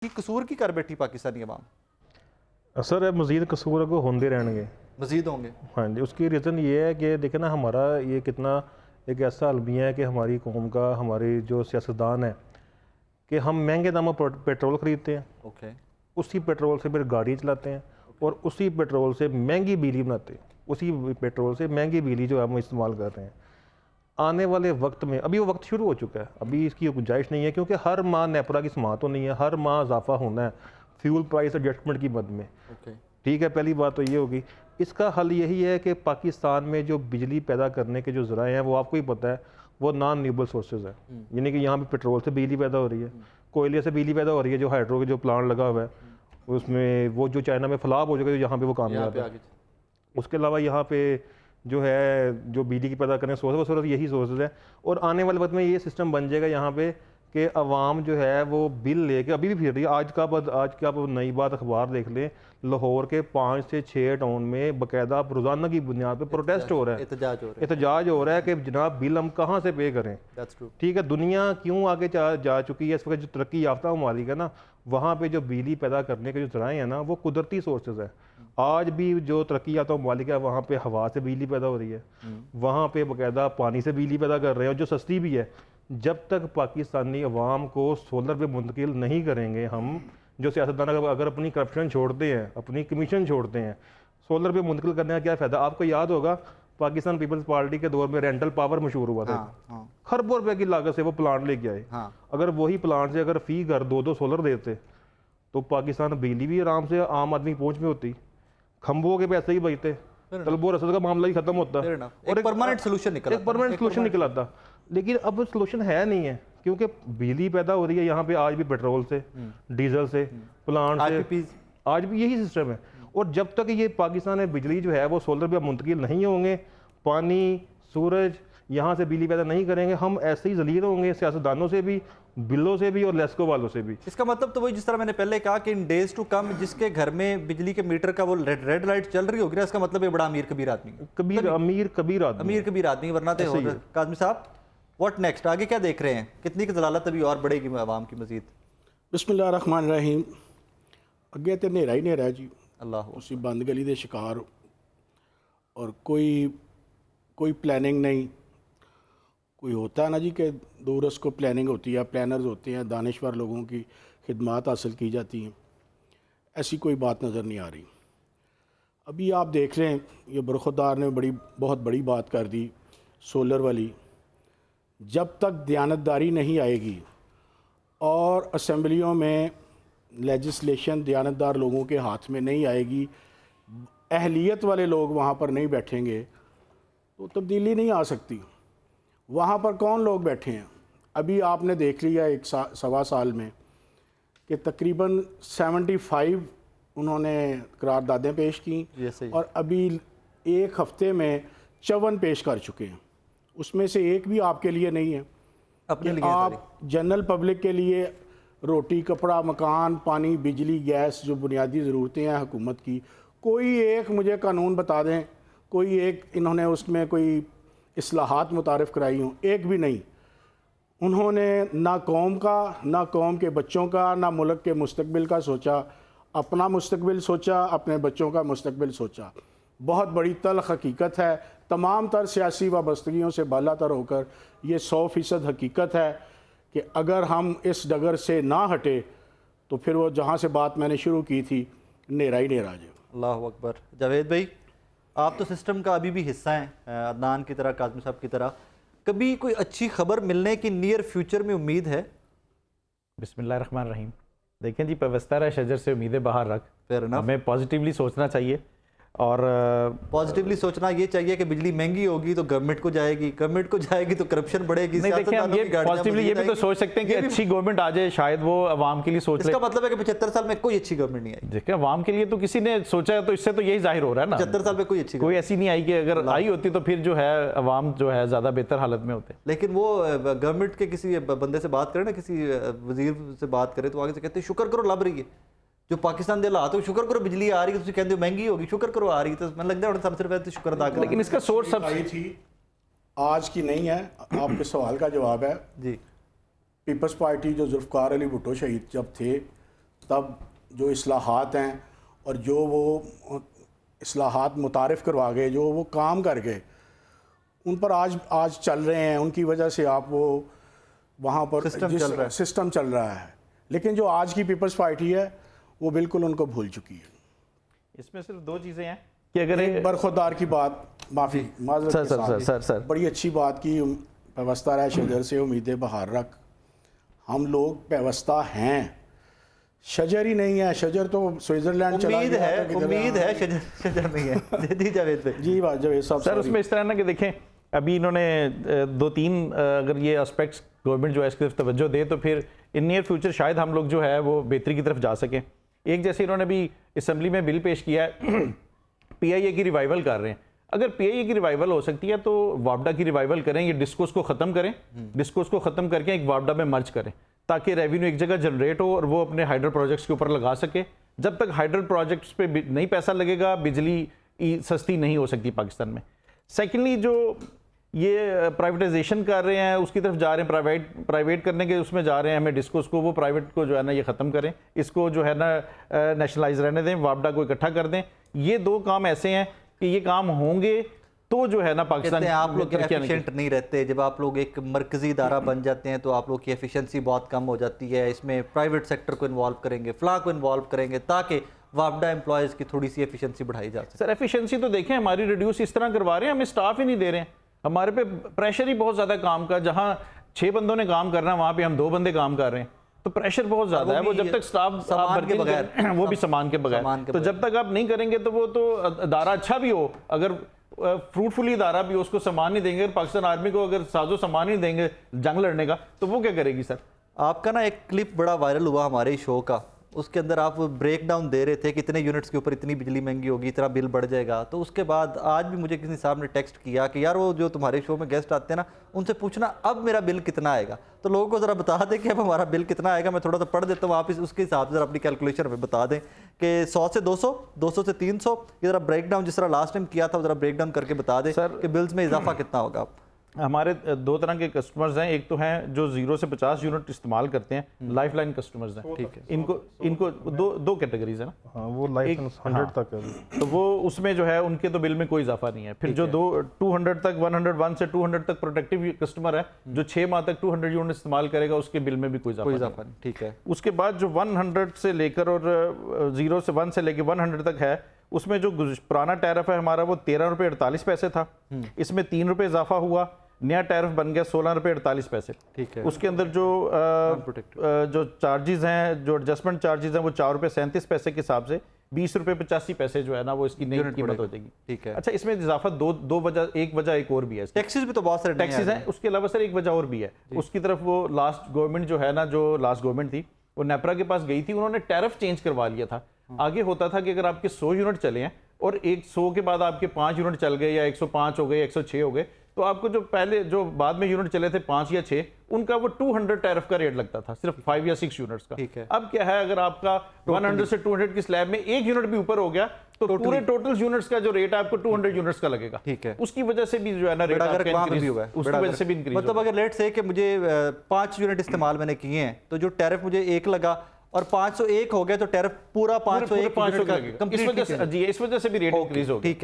कि कसूर की कर बैठी पाकिस्तानी अवाम? सर मज़ीद कसूर को होंदे रहेंगे, मजीद होंगे। हाँ जी। उसकी रीज़न ये है कि देखें ना, हमारा ये कितना एक ऐसा अलमिया है कि हमारी कौम का, हमारी जो सियासतदान है, कि हम महंगे दामों पर पेट्रोल ख़रीदते हैं, ओके। उसी पेट्रोल से फिर गाड़ी चलाते हैं और उसी पेट्रोल से महंगी बिजली बनाते हैं, उसी पेट्रोल से महंगी बिजली जो है हम इस्तेमाल कर रहे हैं। आने वाले वक्त में, अभी वो वक्त शुरू हो चुका है, अभी इसकी गुंजाइश नहीं है, क्योंकि हर माह नेपरा की समात तो नहीं है, हर माह इजाफा होना है फ्यूल प्राइस एडजस्टमेंट की मद में। ओके। ठीक है, पहली बात तो ये होगी। इसका हल यही है कि पाकिस्तान में जो बिजली पैदा करने के जो ज़राए हैं वो आपको ही पता है, वो नॉन न्यूएबल सोर्सेज है। यानी कि यहाँ पे पेट्रोल से बिजली पैदा हो रही है, कोयले से बिजली पैदा हो रही है, जो हाइड्रो के जो प्लांट लगा हुआ है उसमें, वो जो चाइना में फलाब हो जाएगा, यहाँ पे वो कामयाब है। उसके अलावा यहाँ पे जो है जो बिजली की पैदा करने सोर्स, वो सिर्फ यही सोर्सेज है। और आने वाले वक्त में ये सिस्टम बन जाएगा यहाँ पे कि अवाम जो है वो बिल लेके अभी भी फिर रही है। आज का आप नई बात अखबार देख लें, लाहौर के 5 से 6 टाउन में बाकायदा रोज़ाना की बुनियाद पे प्रोटेस्ट हो रहा है, एहतजाज हो रहा है कि जनाब बिल हम कहाँ से पे करें। ठीक है, दुनिया क्यों आगे जा चुकी है। इस वक्त जो तरक्की याफ्ता ममालिक है ना, वहाँ पे जो बिजली पैदा करने के जो ज़राए हैं ना, वो कुदरती सोर्सेज है। आज भी जो तरक्की याफ्ता ममालिक है, वहाँ पे हवा से बिजली पैदा हो रही है, वहाँ पे बाकायदा पानी से बिजली पैदा कर रहे हैं, और जो सस्ती भी है। जब तक पाकिस्तानी अवाम को सोलर पे मुंतकिल नहीं करेंगे हम, जो सियासतदान अगर अपनी करप्शन छोड़ते हैं, अपनी कमीशन छोड़ते हैं, सोलर पे मुंतकिल करने का क्या फ़ायदा। आपको याद होगा पाकिस्तान पीपल्स पार्टी के दौर में रेंटल पावर मशहूर हुआ था। खरबों रुपए की लागत से वो प्लांट लेके आए। अगर वही प्लांट से अगर फी घर 2-2 सोलर देते तो पाकिस्तान बिजली भी आराम से आम आदमी पहुँच में होती, खंभों के पैसे ही बचते, तलबो रसद का मामला ही खत्म होता और एक परमानेंट सोल्यूशन निकल आता। लेकिन अब सोल्यूशन है नहीं है, क्योंकि बिजली पैदा हो रही है यहाँ पे आज भी पेट्रोल से, डीजल से, प्लांट से, आज भी यही सिस्टम है। और जब तक ये पाकिस्तान में बिजली जो है वो सोलर पे मुंतकिल नहीं होंगे, पानी सूरज यहाँ से बिजली पैदा नहीं करेंगे, हम ऐसे ही जलील होंगे, सियासतदानों से भी, बिलों से भी और लेस्को वालों से भी। इसका मतलब तो वही जिस तरह मैंने पहले कहा कि इन डेज टू कम जिसके घर में बिजली के मीटर का वो रेड लाइट चल रही होगी ना, इसका मतलब ये बड़ा अमीर कबीर आदमी, अमीर कबीर आदमी, वरना तो काज़मी साहब व्हाट नेक्स्ट, आगे क्या देख रहे हैं, कितनी की दलालत अभी और बढ़ेगी आवाम की मजीद? बिस्मिल्लाह रहमान रहीम। अगे तो नेरा ही नेरा जी, अल्लाह उसी बंद गली के शिकार, और कोई प्लानिंग नहीं। कोई होता है ना जी कि दूरस को प्लानिंग होती है, प्लानर्स होते हैं, दानिश्वर लोगों की खिदमात हासिल की जाती हैं, ऐसी कोई बात नज़र नहीं आ रही। अभी आप देख रहे हैं ये बरखुरदार ने बहुत बड़ी बात कर दी सोलर वाली। जब तक दयानतदारी नहीं आएगी और असम्बलियों में लेजिस्लेशन दयानतदार लोगों के हाथ में नहीं आएगी, अहलियत वाले लोग वहाँ पर नहीं बैठेंगे, तो तब्दीली नहीं आ सकती। वहाँ पर कौन लोग बैठे हैं? अभी आपने देख लिया एक सवा साल में कि तकरीबन 75 उन्होंने करारदादें पेश की, और अभी एक हफ्ते में 54 पेश कर चुके हैं। उसमें से एक भी आपके लिए नहीं है, अपने लिए। आप जनरल पब्लिक के लिए रोटी, कपड़ा, मकान, पानी, बिजली, गैस, जो बुनियादी ज़रूरतें हैं हुकूमत की, कोई एक मुझे कानून बता दें, कोई एक इन्होंने उसमें कोई इस्लाहात मुतारिफ़ कराई हों, एक भी नहीं। उन्होंने ना कौम का, ना कौम के बच्चों का, ना मुल्क के मुस्तकबिल का सोचा, अपना मुस्तकबिल सोचा, अपने बच्चों का मुस्तकबिल सोचा। बहुत बड़ी तल्ख़ हकीकत है, तमाम तर सियासी वाबस्तगियों से बालातर होकर ये 100% हकीकत है कि अगर हम इस डगर से ना हटे तो फिर वो जहाँ से बात मैंने शुरू की थी, नेरा ही नेरा जाए। अल्लाह अकबर। जावेद भाई, आप तो सिस्टम का अभी भी हिस्सा हैं, अदनान की तरह, काज़मी साहब की तरह, कभी कोई अच्छी खबर मिलने की नियर फ्यूचर में उम्मीद है? बिस्मिल्लाहिर्रहमानिर्रहीम। देखें जी, पवस्तर शजर से उम्मीदें बाहर रख, हमें पॉजिटिवली सोचना चाहिए। और पॉजिटिवली सोचना ये चाहिए कि बिजली महंगी होगी तो गवर्नमेंट को जाएगी, गवर्नमेंट को जाएगी तो करप्शन बढ़ेगी। नहीं, देखिए हम ये पॉजिटिवली ये भी तो सोच सकते हैं कि अच्छी गवर्नमेंट आ जाए, शायद वो आवाम के लिए सोच ले। इसका मतलब है कि 75 साल में कोई अच्छी गवर्नमेंट नहीं आई। देखिए आवाम के लिए तो किसी ने सोचा है, तो इससे तो यही जाहिर हो रहा है ना, 75 साल में कोई ऐसी नहीं आई कि अगर आई होती तो फिर जो है अवाम जो है ज़्यादा बेहतर हालत में होते। लेकिन वो गवर्नमेंट के किसी बंदे से बात करें ना, किसी वजीर से बात करें, तो आगे से कहते हैं शुक्र करो लब रही है, जो पाकिस्तान दे हालात हो, शुक्र करो बिजली आ रही है, तो कहते हो महंगी होगी, शुक्र करो आ रही है, तो मैं लगता है सबसे पहले शुक्र अदा करो। लेकिन इसका सोर्स सब आई थी, आज की नहीं है। आपके सवाल का जवाब है जी। पीपल्स पार्टी जो जुल्फ़कार अली भुट्टो शहीद जब थे तब जो इस्लाहात हैं और जो वो इस्लाहात मुतारिफ़ करवा गए, जो वो काम कर गए, उन पर आज चल रहे हैं, उनकी वजह से आप वो वहाँ पर सिस्टम चल रहा है। लेकिन जो आज की पीपल्स पार्टी है वो बिल्कुल उनको भूल चुकी है। इसमें सिर्फ दो चीज़ें हैं कि अगर एक बरखुरदार की बात, माफ़ी माजरत के साथ, सर बड़ी अच्छी बात की, पेवस्ता रहे शजर से उम्मीदें बहार रख। हम लोग पेवस्ता हैं, शजर ही नहीं है। शजर तो स्विट्जरलैंड चला गया है, उम्मीद है, शजर नहीं है। जी जावेद भाई। जी बात जावेद साहब। सर उसमें इस तरह ना कि देखें, अभी इन्होंने 2-3 अगर ये एस्पेक्ट्स गवर्नमेंट जो है इसकी तरफ तवज्जो दे तो फिर इन नियर फ्यूचर शायद हम लोग जो है वो बेहतरी की तरफ जा सकें। एक जैसे इन्होंने भी असेंबली में बिल पेश किया है, PIA की रिवाइवल कर रहे हैं। अगर PIA की रिवाइवल हो सकती है तो वापडा की रिवाइवल करें, ये डिस्कोर्स को ख़त्म करें, डिस्कोर्स को ख़त्म करके एक वापडा में मर्ज करें ताकि रेवेन्यू एक जगह जनरेट हो और वो अपने हाइडल प्रोजेक्ट्स के ऊपर लगा सके। जब तक हाइडल प्रोजेक्ट्स पे नहीं पैसा लगेगा, बिजली सस्ती नहीं हो सकती पाकिस्तान में। सेकेंडली जो ये प्राइवेटाइजेशन कर रहे हैं उसकी तरफ जा रहे हैं, प्राइवेट करने के उसमें जा रहे हैं, हमें डिस्कोस को, वो प्राइवेट को जो है ना ये ख़त्म करें, इसको जो है ना नेशनलाइज रहने दें, वापडा को इकट्ठा कर दें। ये दो काम ऐसे हैं कि ये काम होंगे तो जो है ना पाकिस्तान आप लोग एफिशिएंट नहीं रहते। जब आप लोग एक मरकजी इदारा बन जाते हैं तो आप लोग की एफिशिएंसी बहुत कम हो जाती है। इसमें प्राइवेट सेक्टर को इन्वॉल्व करेंगे, फला को इन्वॉल्व करेंगे ताकि वापडा एम्प्लॉयज़ की थोड़ी सी एफिशिएंसी बढ़ाई जा सके। सर एफिशिएंसी तो देखें हमारी रिड्यूस इस तरह करवा रहे हैं, हमें स्टाफ ही नहीं दे रहे हैं, हमारे पे प्रेशर ही बहुत ज़्यादा काम का। जहाँ 6 बंदों ने काम करना है वहाँ पे हम 2 बंदे काम कर रहे हैं, तो प्रेशर बहुत ज़्यादा है। वो जब तक स्टाफ सामान के बगैर, वो भी सामान के बगैर, तो जब तक आप नहीं करेंगे तो वो तो अदारा अच्छा भी हो, अगर फ्रूटफुली इदारा भी हो, उसको सामान नहीं देंगे, पाकिस्तान आर्मी को अगर साजो सामान नहीं देंगे जंग लड़ने का, तो वो क्या करेगी सर। आपका ना एक क्लिप बड़ा वायरल हुआ हमारे शो का, उसके अंदर आप ब्रेक डाउन दे रहे थे कि इतने यूनिट्स के ऊपर इतनी बिजली महंगी होगी, इतना बिल बढ़ जाएगा। तो उसके बाद आज भी मुझे किसी साहब ने टेक्स्ट किया कि यार वो जो तुम्हारे शो में गेस्ट आते हैं ना, उनसे पूछना अब मेरा बिल कितना आएगा। तो लोगों को ज़रा बता दें कि अब हमारा बिल कितना आएगा। मैं थोड़ा सा पढ़ देता हूँ, आप उसके हिसाब से ज़रा अपनी कैलकुलेशन में बता दें कि 100 से 200, 200 से 300, ये ज़रा ब्रेक डाउन जिस तरह लास्ट टाइम किया था ज़रा ब्रेक डाउन करके बता दें कि बिल्स में इजाफा कितना होगा। हमारे 2 तरह के कस्टमर्स हैं, एक तो हैं जो 0 से 50 यूनिट इस्तेमाल करते हैं, लाइफ लाइन कस्टमर्स हैं, ठीक है। इनको दो कैटेगरीज है ना, हाँ, वो लाइफ 100 तक है, तो वो उसमें जो है उनके तो बिल में कोई इजाफा नहीं है। फिर जो 200 तक 101 से 200 तक प्रोटेक्टिव कस्टमर है, जो 6 माह तक 200 यूनिट इस्तेमाल करेगा उसके बिल में भी कोई इजाफा नहीं, ठीक है। उसके बाद जो 100 से लेकर और 0 से 1 से लेकर 100 तक है, उसमें जो पुराना टैरिफ है हमारा वो 13 रुपये 48 पैसे था, इसमें 3 रुपये इजाफा हुआ, नया टैरिफ बन गया 16 रुपये 48 पैसे, ठीक है। उसके अंदर जो चार्जेस हैं, जो एडजस्टमेंट चार्जेस हैं, वो 4 रुपये 37 पैसे के हिसाब से 20 रुपये 85 पैसे जो है ना वो इसकी नई कीमत हो जाएगी, ठीक है। अच्छा, इसमें इजाफा दो वजह, एक वजह एक और भी है, टैक्सेस भी तो बहुत सारे टैक्सेस हैं, उसके अलावा सर एक वजह और भी है। उसकी तरफ वो लास्ट गवर्नमेंट जो है ना, जो लास्ट गवर्नमेंट थी वो नेपरा के पास गई थी, उन्होंने टैरिफ चेंज करवा लिया था। आगे होता था कि अगर आपके 100 यूनिट चले हैं और 100 के बाद आपके 5 यूनिट चल गए या 105 हो गए, 106 हो गए, तो आपको जो पहले जो बाद में यूनिट चले थे 5 या 6, उनका वो 200 टैरिफ का रेट लगता था, सिर्फ 5 या 6 यूनिट्स का। ठीक है। अब क्या है, अगर आपका 100 से 200 की स्लैब में 1 यूनिट भी ऊपर हो गया तो पूरे टोटल यूनिट्स का जो रेट है आपको 200 यूनिट्स का लगेगा, ठीक है। उसकी वजह से भी जो है ना रेट भी हुआ है, उसकी वजह से भी इंक्रीज। मतलब अगर लेट से कि मुझे 5 यूनिट इस्तेमाल मैंने किए हैं तो जो टैरिफ मुझे 1 लगा और 501 हो गया तो टैरिफ पूरा 501 का लगेगा, इस वजह से भी रेट इंक्रीज होगा।